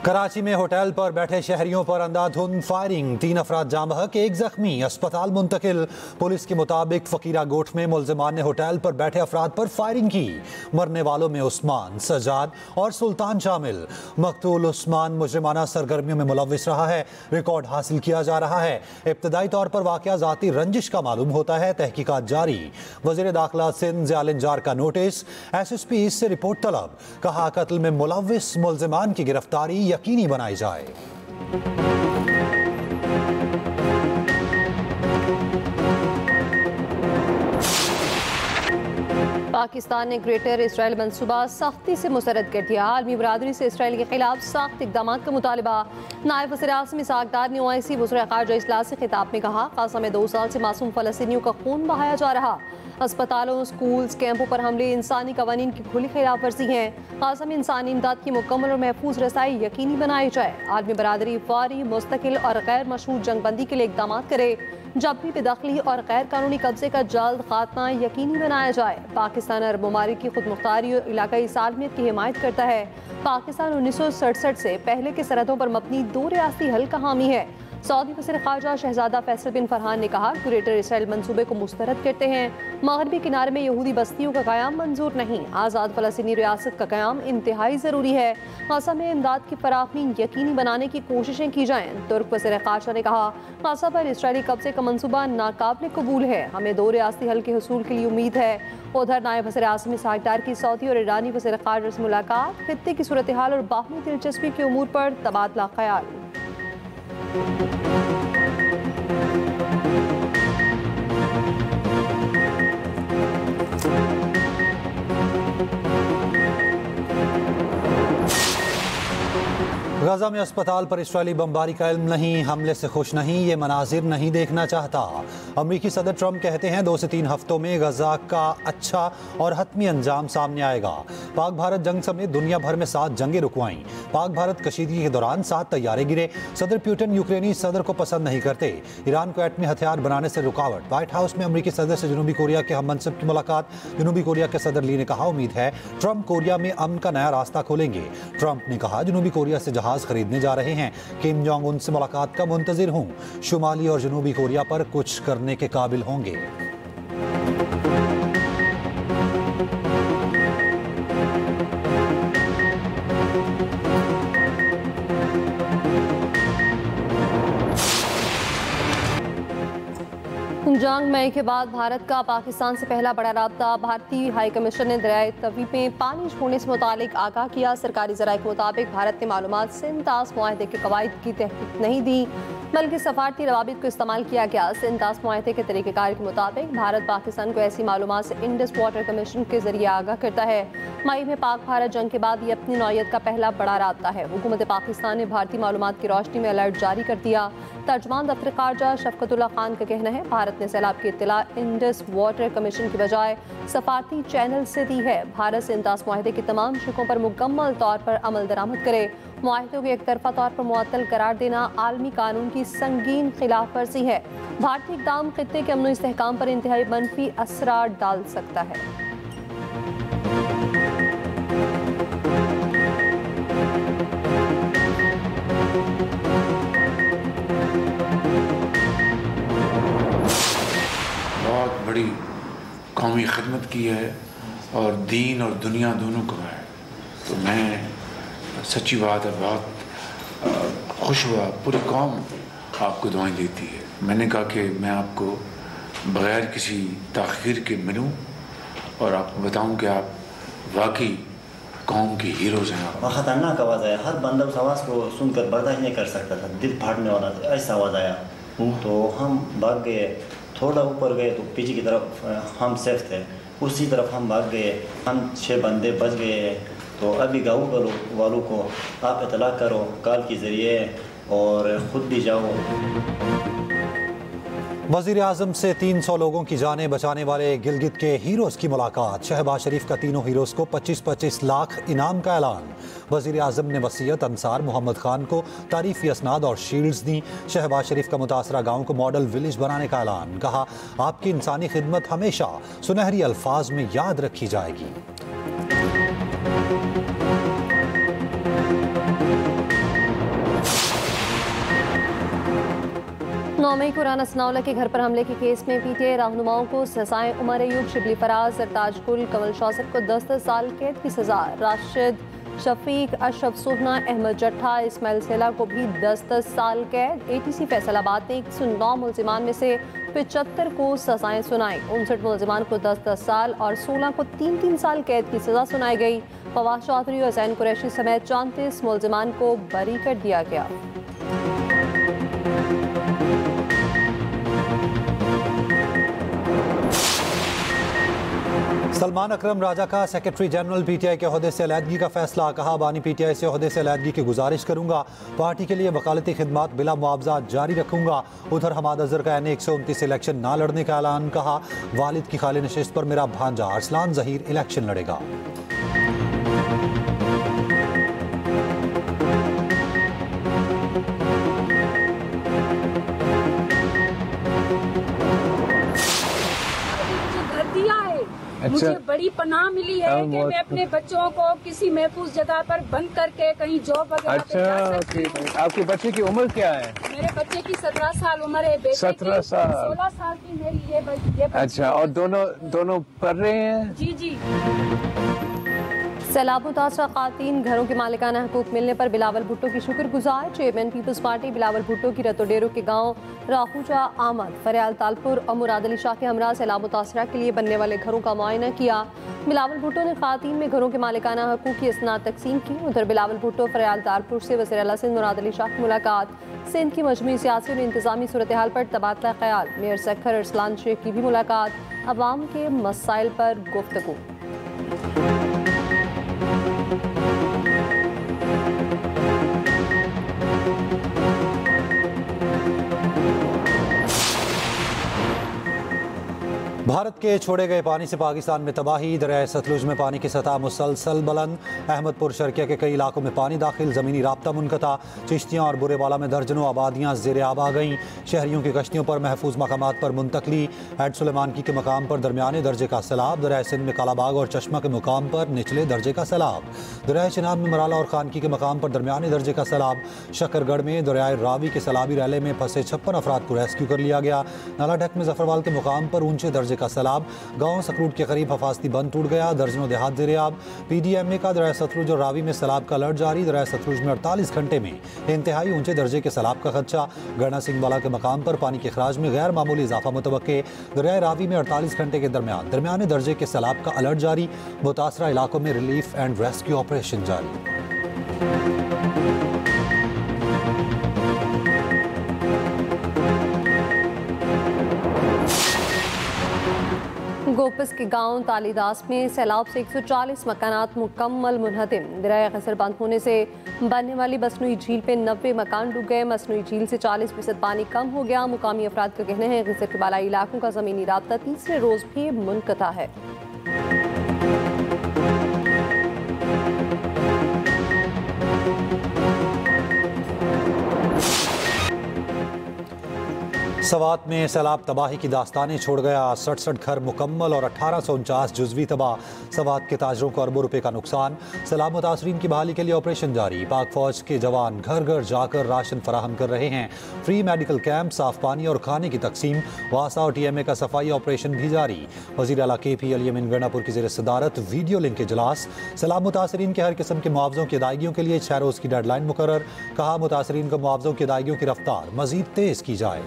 कराची में होटल पर बैठे शहरियों पर अंधाधुंध फायरिंग, 3 अफराद जाँ बहक, 1 जख्मी, अस्पताल मुंतकिल। पुलिस के मुताबिक फकीरा गोठ में मुलजिमान ने होटल पर बैठे अफराद पर फायरिंग की। मरने वालों में उस्मान, सजाद और सुल्तान शामिल। मकतूल उस्मान मुजरिमाना सरगर्मियों में मुलव्विस रहा है। रिकॉर्ड हासिल किया जा रहा है। इब्तदाई तौर पर वाकया ज़ाती रंजिश का मालूम होता है। तहकीकात जारी। वज़ीर दाखिला सिंध ज़ियाल इंजार का नोटिस, SSP से रिपोर्ट तलब। कहा कत्ल में मुलव्विस मुलजिमान की गिरफ्तारी यकीनी बनाई जाए। पाकिस्तान ने ग्रेटर इसराइल मंसूबा सख्ती से मुस्तरद कर दिया। आलमी बरादरी से इसराइल के खिलाफ सख्त इक़दाम का मुतालबा। नायब वज़ीर आज़म इसहाक़ डार ने OIC वज़ीर ख़ारजा इजलास से खिताब में कहा, गाज़ा में 2 साल से मासूम फ़लस्तीनियों का खून बहाया जा रहा। अस्पतालों, स्कूल्स, कैंपों पर हमले इंसानी कवानीन की खुली खिलाफ वर्जी हैं। गाज़ा में इंसानी इमदाद की मुकम्मल और महफूज रसाई यकीनी बनाई जाए। आलमी बरादरी फौरी, मुस्तकिल और गैर मशरूत जंगबंदी के लिए इक़दाम करे। जब भी बेदखली और गैर कानूनी कब्जे का जल्द खात्मा यकीनी बनाया जाए। पाकिस्तान अरब ममालिक की खुद मुख्तारी और इलाकाई सालमियत की हिमायत करता है। पाकिस्तान 1967 से पहले के सरहदों पर मबनी 2 रियासती हल का हामी है। सऊदी वज़ीर ख़ारजा शहजादा फैसल बिन फरहान ने कहा, ग्रेटर इसराइल मंसूबे को मुस्तरद करते हैं। मगरबी किनारे में यहूदी बस्तियों का क़याम मंजूर नहीं। आज़ाद फ़लस्तीनी रियासत का क़याम इंतहाई ज़रूरी है। गाज़ा में इमदाद की फराहमी यकीनी बनाने की कोशिशें की जाएँ। तुर्क वज़ीर ख़ारजा ने कहा, गाज़ा पर इसराइली कब्जे का मंसूबा नाकाबिल कबूल है। हमें 2 रियासती हल के हुसूल के लिए उम्मीद है। उधर नायब वज़ीर आज़म इसहाक़ डार की सऊदी और ईरानी वज़ीर ख़ारजा से मुलाकात, खित्ते की सूरत हाल और बाहमी दिलचस्पी के उमूर पर तबादला ख्याल। गाज़ा में अस्पताल पर इसराइली बमबारी का इल्म नहीं, हमले से खुश नहीं, ये मनाजिर नहीं देखना चाहता। अमरीकी सदर ट्रंप कहते हैं 2 से 3 हफ्तों में गाज़ा का अच्छा और हतमी अंजाम सामने आएगा। पाक भारत जंग समेत दुनिया भर में 7 जंगें रुकवाईं। पाक भारत कशीदगी के दौरान 7 तैयारे गिरे। सदर पुतिन यूक्रेनी सदर को पसंद नहीं करते। ईरान को एटमी हथियार बनाने से रुकावट। व्हाइट हाउस में अमरीकी सदर से जनूबी कोरिया के हम मनसब की मुलाकात। जनूबी कोरिया के सदर ली ने कहा, उम्मीद है ट्रंप कोरिया में अमन का नया रास्ता खोलेंगे। ट्रंप ने कहा, जनूबी कोरिया से जहाज खरीदने जा रहे हैं। किम जोंग उन से मुलाकात का मुंतजिर हूं। शुमाली और जनूबी कोरिया पर कुछ करने के काबिल होंगे। जंग मई के बाद भारत का पाकिस्तान से पहला बड़ा राब्ता। भारतीय हाई कमिश्नर ने दरियाए तवी में पानी छोड़ने से मुतालिक आगाह किया। सरकारी ज़राए के मुताबिक भारत ने मालूमात सिंध-तास मुआहदे के कवायद की तहकीक नहीं दी, बल्कि सफारती रवाबित को इस्तेमाल किया गया। सिंध-तास मुआहदे के तरीक़ेकार के मुताबिक भारत पाकिस्तान को ऐसी मालूमात से इंडस वाटर कमीशन के जरिए आगाह करता है। मई में पाक भारत जंग के बाद ये अपनी नौयत का पहला बड़ा राब्ता है। हुकूमत पाकिस्तान ने भारतीय मालूमात की रोशनी में अलर्ट जारी कर दिया। तर्जमान दफ्तर ख़ारजा शफकतुल्लाह खान का कहना है, भारत ने सैलाब की इत्तला इंडस वाटर कमीशन की बजाय सफारती चैनल से दी है। भारत सिंध-तास मुआहदे की तमाम शिकों पर मुकम्मल तौर पर अमल दरामद करे। मुआहदे को एक तरफा तौर पर मुअत्तल करार देना आलमी कानून की संगीन खिलाफ वर्जी है। भारतीय इक़दाम खित्ते के अमन इस्तेहकाम पर इंतहाई मनफी असरार डाल सकता है। बहुत बड़ी कौमी खिदमत की है और दीन और दुनिया दोनों को है। तो मैं सच्ची बात है, बहुत खुश हुआ। पूरी कौम आपको दुआएं देती है। मैंने कहा कि मैं आपको बग़ैर किसी ताख़ीर के मिलूं और आपको बताऊं कि आप वाकई कौम की हीरोज़ हैं। वहाँ ख़तरनाक आवाज़ आया, हर बंदा उस आवाज़ को सुनकर बर्दाश्त नहीं कर सकता था। दिल फाड़ने वाला ऐसा आवाज़ आया। तो हम भाग गए, थोड़ा ऊपर गए तो पीछे की तरफ हम सेफ थे, उसी तरफ हम भाग गए। हम 6 बंदे बच गए। तो अभी गाँव वालों को आप इतला करो कॉल के ज़रिए और ख़ुद भी जाओ। वज़ीर आज़म से 300 लोगों की जानें बचाने वाले गिलगित के हीरोज़ की मुलाकात। शहबाज शरीफ का तीनों हीरोज़ को 25-25 लाख इनाम का ऐलान। वज़ीर आज़म ने वसीयत अंसार मोहम्मद खान को तारीफ़ी असनाद और शील्ड्स दी। शहबाज शरीफ का मुतासरा गाँव को मॉडल विलेज बनाने का ऐलान। कहा, आपकी इंसानी खिदमत हमेशा सुनहरी अल्फाज में याद रखी जाएगी। 9 मई को राना सनाउल्लाह के घर पर हमले के केस में पीटीआई रहनुमाओं को सजाएं। उमर अयूब, शिबली फराज, सरताज गुल, कमल शौसत को 10 साल कैद की सजा। राशिद शफीक, अशरफ सोहना, अहमद जट्ठा, इस्माइल सेला को भी 10 साल कैद। एटीसी फैसलाबाद ने 109 मुलजिमान में से 75 को सजाएं सुनाई। 59 मुलजिमान को 10 साल और 16 को 3 साल कैद की सजा सुनाई गई। फवाद चौधरी और जैन कुरैशी समेत 34 मुलजिमान को बरी कर दिया गया। सलमान अकरम राजा का सेक्रेटरी जनरल पीटीआई के ओहदे से अलहदगी का फैसला। कहा, बानी पीटीआई से ओहदे से अलहदगी की गुजारिश करूंगा। पार्टी के लिए वकालती खिदमात बिला मुआवजा जारी रखूंगा। उधर हमाद अजहर का NA 129 इलेक्शन ना लड़ने का ऐलान। कहा, वालिद की खाली नशिस्त पर मेरा भांजा अरसलान जहीर इलेक्शन लड़ेगा। मुझे बड़ी पनाह मिली है कि मैं अपने बच्चों को किसी महफूज जगह पर बंद करके कहीं जॉब वगैरह पे जा सकती हूं। आपके बच्चे की उम्र क्या है? मेरे बच्चे की 17 साल उम्र है। बेटे 17 साल, 16 साल की मेरी ये बच्ची। अच्छा, और दोनों पढ़ रहे हैं? जी। सैलाब मुतासरा खातीन घरों के मालिकाना हकूक मिलने पर बिलावल भुट्टो की शुक्रगुजार। चेयरमैन पीपल्स पार्टी बिलावल भुट्टो की रतोडेरो के गांव राहूजा आमद, फरियाल तालपुर और मुराद अली शाह के हमरा सैलाब मुतासरा के लिए बनने वाले घरों का मुआयना किया। बिलावल भुट्टो ने खातीन में घरों के मालिकाना हकूक की इसनाद तकसीम की। उधर बिलावल भुट्टो फरियाल तालपुर से वज़ीर आला सिंध मुराद अली शाह की मुलाकात। सिंध की मजमूई सियासी और इंतजामी सूरत हाल पर तबादला ख्याल। मेयर सखर अरसलान शेख की भी मुलाकात। अवाम के मसाइल पर गुफ्तगू। भारत के छोड़े गए पानी से पाकिस्तान में तबाही। दरिया सतलुज में पानी की सतह मुसलसल बुलंद। अहमदपुर शर्किया के कई इलाकों में पानी दाखिल। ज़मीनी राब्ता मुनक़ता। चिश्तियाँ और बुरेवाला में दर्जनों आबादियाँ ज़ेर आब आ गईं। शहरियों की कश्तियों पर महफूज मकामात पर मुंतकली। हैड सुलेमानकी के मकाम पर दरमियाने दर्जे का सैलाब। दरिया सिंध में कालाबाग और चश्मा के मुकाम पर निचले दर्जे का सैलाब। दरिया चिनाब में मराला और खानकी के मकाम पर दरमियाने दर्जे का सैलाब। शकरगढ़ में दरिया रावी के सैलाबी रैले में फंसे 56 अफराद को रेस्क्यू कर लिया गया। नाला ढक में जफरवाल के मुकाम पर ऊंचे दर्जे का सैलाब। गांव सकरूट के करीब हफाजती बंद टूट गया। दर्जनों देहात ज़ेर-ए-आब। PDMA का दरिया सतलुज और रावी में सैलाब का अलर्ट जारी। दरिया सतलुज में 48 घंटे में इंतहाई ऊंचे दर्जे के सैलाब का खदशा। गढ़ना सिंह वाला के मकाम पर पानी के अखराज में गैर मामूली इजाफा मुतवक्के। दरिया रावी में 48 घंटे के दरमियान दरमियाने दर्जे के सैलाब का अलर्ट जारी। मुतासरा इलाकों में रिलीफ एंड रेस्क्यू ऑपरेशन जारी। गोपस के गांव तालीदास में सैलाब से 140 मकानात मुकम्मल मुनहतिम। दरिया खसर बंद होने से बनने वाली मसनूई झील पे 90 मकान डूब गए। मसनूई झील से 40% पानी कम हो गया। मुकामी अफराद का कहना है खसर के बालाई इलाकों का ज़मीनी राब्ता तीसरे रोज भी मुनक़ता है। सवात में सैलाब तबाही की दास्तानें छोड़ गया। 67 घर मुकम्मल और 1849 जुज़वी तबाह। सवात के ताजरों को अरबों रुपए का नुकसान। सैलाब मुतासरीन की बहाली के लिए ऑपरेशन जारी। पाक फौज के जवान घर घर जाकर राशन फराहम कर रहे हैं। फ्री मेडिकल कैंप, साफ पानी और खाने की तकसीम। वासा और TMA का सफाई ऑपरेशन भी जारी। वज़ीर आला KP अल-यमीन गंडापुर की ज़ेर सदारत वीडियो लिंक इजलास। सैलाब मुतासरीन के हर किस्म के मुआवजों की अदायगियों के लिए 6 रोज़ की डेडलाइन मुकर्रर। कहा, मुतासरीन को मुआवजों की अदायगियों की रफ्तार मज़ीद तेज़ की जाए।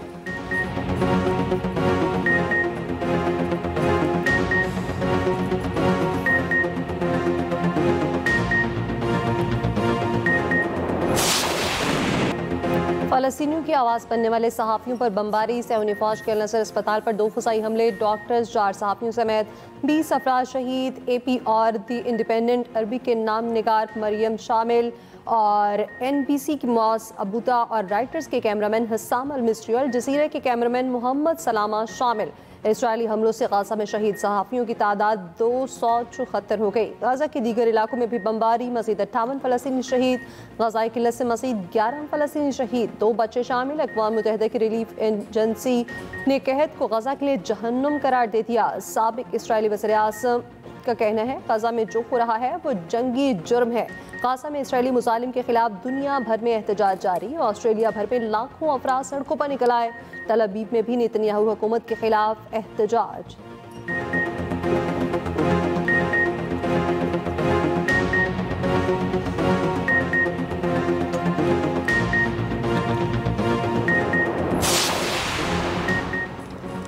फ़लस्तीनियों की आवाज़ बनने वाले सहाफ़ियों पर बमबारी। सहूनी फ़ौज के अल-नसर अस्पताल पर 2 फ़साई हमले। डॉक्टर्स, 4 सहाफ़ियों समेत 20 अफराद शहीद। AP और द इंडिपेंडेंट अरबी के नाम निगार मरियम शामिल और NBC की मौस अबूता और राइटर्स के कैमरामैन हस्साम अल-मिस्री और जज़ीरा के कैमरामैन मोहम्मद सलामा शामिल। इसराइली हमलों से गाज़ा में शहीद सहाफ़ियों की तादाद 274 हो गई। गाज़ा के दीगर इलाकों में भी बमबारी। मज़ीद 58 फ़लस्तीनी शहीद। गाज़ाई किल्लत से मज़ीद 11 फ़लस्तीनी शहीद, 2 बच्चे शामिल। अक़वाम मुत्तहिदा की रिलीफ एजेंसी ने कहत को गाज़ा के लिए जहन्नुम करार दे दिया। साबिक़ इसराइली वज़ीर आज़म का कहना है गाजा में जो हो रहा है वो जंगी जुर्म है। गाजा में इजरायली मुजालिम के खिलाफ दुनिया भर में एहतजाज जारी। ऑस्ट्रेलिया भर में लाखों अफराद सड़कों पर निकल आए। तल अवीव में भी नेतन्याहू हुकूमत के खिलाफ एहतजाज।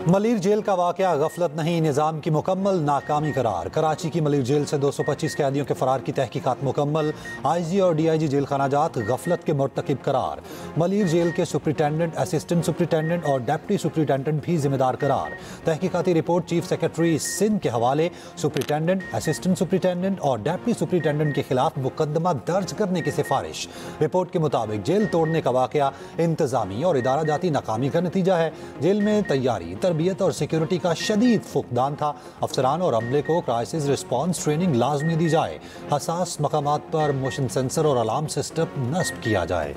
मलीर जेल का वाकया गफलत नहीं, निज़ाम की मुकम्मल नाकामी करार। कराची की मलीर जेल से 225 कैदियों के फरार की तहकीकात मुकम्मल। आईजी और डीआईजी जेल खाना जात गफलत के मुर्तकिब करार। मलीर जेल के सुप्रिटेंडेंट, असिस्टेंट सुप्रिटेंडेंट और डेप्टी सुप्रिटेंडेंट भी जिम्मेदार करार। तहकीकाती रिपोर्ट चीफ सेक्रेटरी सिंध के हवाले। सुप्रिटेंडेंट, असिस्टेंट सुप्रिटेंडेंट और डेप्टी सुप्रिटेंडेंट के खिलाफ मुकदमा दर्ज करने की सिफारिश। रिपोर्ट के मुताबिक जेल तोड़ने का वाकया इंतजामी और इदारा जाती नाकामी का नतीजा है। जेल में तैयारी, तरबियत और सिक्योरिटी का शदीद फुकदान था। अफसरान और अमले को क्राइसिस रिस्पांस ट्रेनिंग लाजमी दी जाए। हसास मकामात पर मोशन सेंसर और अलार्म सिस्टम नस्ब किया जाए।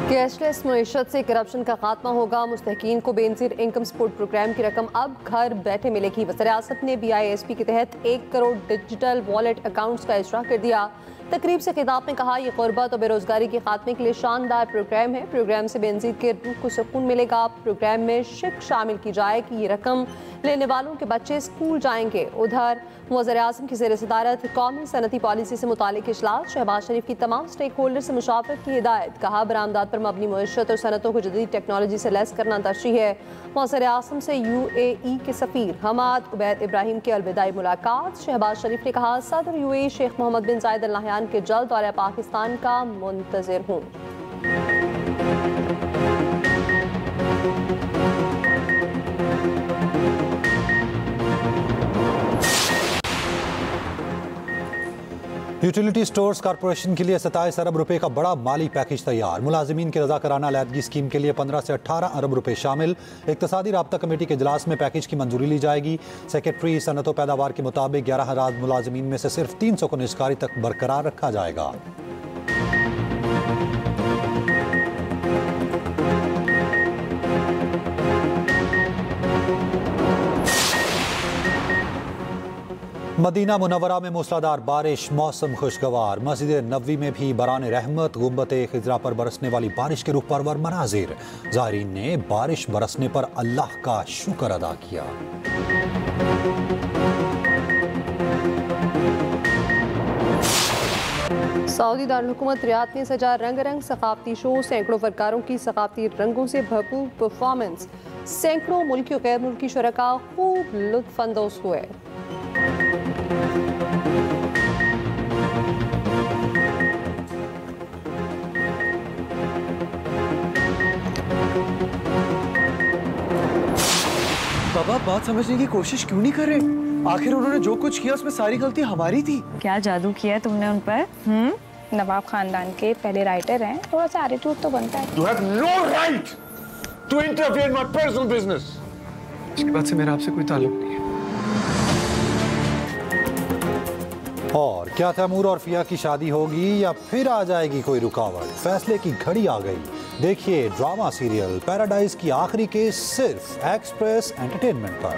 कैशलेस मईशत से करप्शन का खात्मा होगा। मुस्तहकीन को बेनजीर इनकम सपोर्ट प्रोग्राम की रकम अब घर बैठे मिलेगी। वज़ीर-ए-आज़म ने BISP के तहत 1 करोड़ डिजिटल वॉलेट अकाउंट्स का इजरा कर दिया। तकरीब से खिताब में कहा, यह गुर्बत और बेरोजगारी के खात्मे के लिए शानदार प्रोग्राम है। प्रोग्राम से बेनजीर के रूह को सुकून मिलेगा। प्रोग्राम में शिक शामिल की जाए कि ये रकम लेने वालों के बच्चे स्कूल जाएंगे। उधर वज़ीर-ए-आज़म की ज़ेर सदारत कौमी सनती पॉलिसी से मुतालिक इजलास। शहबाज शरीफ की तमाम स्टेक होल्डर से मुशावरत की हिदायत। कहा, बरामदात पर मबनी मईशत और सनतों को जदीद टेक्नोलॉजी से लैस करना तरजीह है। वज़ीर-ए-आज़म से UAE के सफ़ीर हमाद उबैद इब्राहिम की अलविदाई मुलाकात। शहबाज शरीफ ने कहा, सदर UAE शेख मोहम्मद बिन जायद अल नहयान के जल्द दौरे पाकिस्तान का मुंतज़िर हूँ। यूटिलिटी स्टोर्स कॉरपोरेशन के लिए 27 अरब रुपए का बड़ा माली पैकेज तैयार। मुलाजिमीन की रज़ाकाराना अलहदगी स्कीम के लिए 15 से 18 अरब रुपए शामिल। इक्तसादी राब्ता कमेटी के इजलास में पैकेज की मंजूरी ली जाएगी। सेक्रेटरी सनत व पैदावार के मुताबिक 11,000 मुलाजिमीन में से सिर्फ 300 को निजकारी तक बरकरार रखा जाएगा। मदीना मुनव्वरा में मूसलाधार बारिश, मौसम खुशगवार। मस्जिद नबवी में भी बरान रहमत, गुंबते खिजरा पर बरसने वाली बारिश के रुख परवर मनाजिर। ज़ायरीन ने बारिश बरसने पर अल्लाह का शुक्र अदा किया। सऊदी दारुल हुकूमत रियाद में सजा रंग सकाफती शो। सैकड़ों फनकारों की सकाफती रंगों से भरपूर परफॉर्मेंस। सैकड़ों मुल्की और गैर मुल्की शुरका खूब लुत्फानंदोज हुए। बाबा, बात समझने की कोशिश क्यों नहीं कर रहे? आखिर उन्होंने जो कुछ किया उसमें सारी गलती हमारी थी। क्या जादू किया तुमने उन पर? नवाब खानदान के पहले राइटर हैं, थोड़ा सा एटीट्यूड तो बनता है। You have no right to interfere in my personal business. उसके बाद से मेरा आपसे कोई ताल्लुक नहीं है। और क्या तैमूर और फिया की शादी होगी या फिर आ जाएगी कोई रुकावट? फैसले की घड़ी आ गई। देखिए ड्रामा सीरियल पैराडाइज की आखिरी केस सिर्फ एक्सप्रेस एंटरटेनमेंट पर।